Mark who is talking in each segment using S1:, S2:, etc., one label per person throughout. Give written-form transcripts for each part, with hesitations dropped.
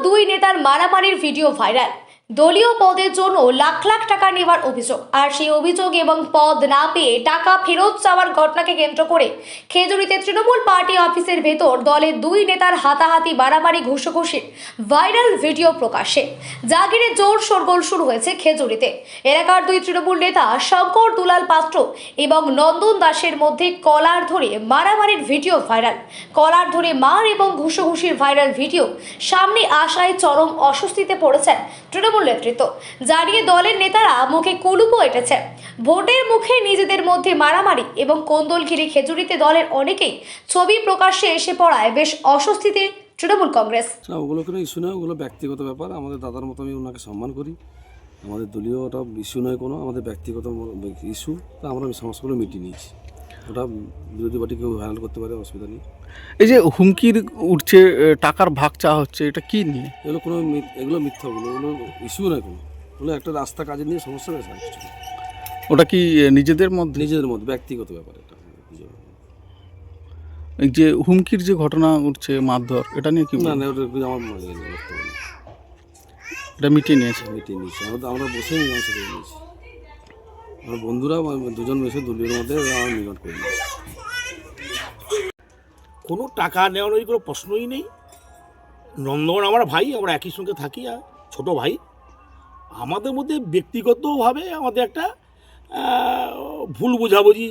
S1: দুই নেতার মারামারির ভিডিও ভাইরাল। দলীয় পদের জন্য লাখ লাখ টাকা নেওয়ার অভিযোগ, আর সেই অভিযোগ এবং পদ না পেয়ে টাকা ফেরত চাওয়ার ঘটনাকে কেন্দ্র করে খেজুরিতে তৃণমূল পার্টি অফিসের ভেতর দলের দুই নেতার হাতাহাতি মারামারি ঘুষোঘুষির ভাইরাল ভিডিও প্রকাশ্যে। যা ঘিরে জোর শোরগোল শুরু হয়েছে খেজুরিতে। এলাকার দুই তৃণমূল নেতা শঙ্কর দুলাল পাত্র এবং নন্দন দাসের মধ্যে কলার ধরে মারামারির ভিডিও ভাইরাল। কলার ধরে মার এবং ঘুষোঘুষির ভাইরাল ভিডিও সামনে আসায় চরম অস্বস্তিতে পড়েছেন তৃণমূল নেতৃত্ব। জানিয়ে দলের নেতারা মুখে কুলুপও এঁটেছে। ভোটের মুখে নিজেদের মধ্যে মারামারি এবং কোন্দল ঘিরে খেজুরিতে দলের অনেকেই ছবি প্রকাশ্যে এসে পড়ায় বেশ অস্বস্তিতে তৃণমূল কংগ্রেস।
S2: না, ওগুলো কোনো ইস্যু নয়, ওগুলো ব্যক্তিগত ব্যাপার। আমাদের দাদার মতো আমি ওনাকে সম্মান করি। আমাদের দলীয় ওটা ইস্যু নয়, কোনো আমাদের ব্যক্তিগত ইস্যু। তা আমরা সমস্যাগুলো মিটিয়ে নিয়েছি। ওটা বিরোধী পার্টি কেউ হ্যান্ডেল করতে পারে, অসুবিধা নেই।
S3: এই যে হুমকির উঠছে, টাকার ভাগ চাওয়া হচ্ছে, এটা কি নিয়ে?
S2: এগুলো মিথ্যা, ওগুলো ইস্যু নয় কোনো। ওগুলো একটা রাস্তা কাজে নিয়ে সমস্যা রয়েছে।
S3: ওটা কি নিজেদের মধ্যে
S2: ব্যক্তিগত ব্যাপার এটা।
S3: এই যে হুমকির যে ঘটনা উঠছে, মারধর, এটা নিয়ে কি?
S2: না, ওটা আমার
S3: এটা মিটিয়ে নিয়েছে।
S2: আমরা বসে মীমাংসা করে নিয়েছি। আমার বন্ধুরা দুজন মিশে দলীয় মধ্যে আমার মিলন করে নিয়েছি।
S4: কোনো টাকা নেওয়ানোর কোনো প্রশ্নই নেই। নন্দন আমার ভাই, আমরা একই সঙ্গে থাকি, আর ছোটো ভাই। আমাদের মধ্যে ব্যক্তিগতভাবে আমাদের একটা ভুল বোঝাবুঝি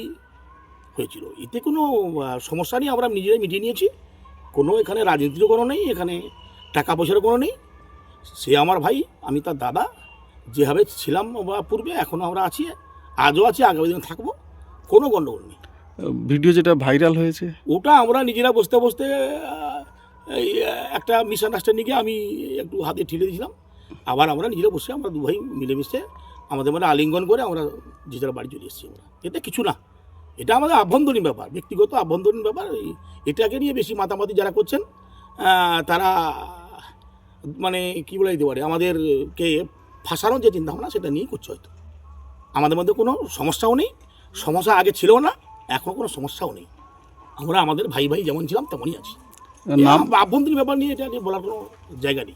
S4: হয়েছিল। এতে কোনো সমস্যা নেই, আমরা নিজেরাই মিটিয়ে নিয়েছি। কোনো এখানে রাজনীতিরও কোনো নেই, এখানে টাকা পয়সারও কোনো নেই। সে আমার ভাই, আমি তার দাদা। যেভাবে ছিলাম বা পূর্বে, এখনও আমরা আছি, আজও আছি, আগামী দিনে থাকবো। কোনো গণ্ডগোল নেই।
S3: ভিডিও যেটা ভাইরাল হয়েছে,
S4: ওটা আমরা নিজেরা বসতে বসতে এই একটা মিসআন্ডারস্ট্যান্ডিংয়ে আমি একটু হাতে ঠেলে দিয়েছিলাম। আবার আমরা নিজেরা বসে আমরা দু ভাই মিলেমিশে আমাদের মানে আলিঙ্গন করে আমরা যে যারা বাড়ি চলে এসেছি। আমরা এতে কিছু না, এটা আমাদের আভ্যন্তরীণ ব্যাপার, ব্যক্তিগত আভ্যন্তরীণ ব্যাপার। এটাকে নিয়ে বেশি মাতামাতি যারা করছেন তারা মানে কী বলে দিতে পারে, আমাদেরকে ফাঁসানোর যে চিন্তাভাবনা সেটা নিয়েই করছে হয়তো। আমাদের মধ্যে কোনো সমস্যাও নেই, সমস্যা আগে ছিল না, এখন কোনো সমস্যাও নেই। আমরা আমাদের ভাই ভাই যেমন ছিলাম তেমনই আছি। আভ্যন্তরীণ ব্যাপার নিয়ে এটা নিয়ে বলার কোনো জায়গা নেই।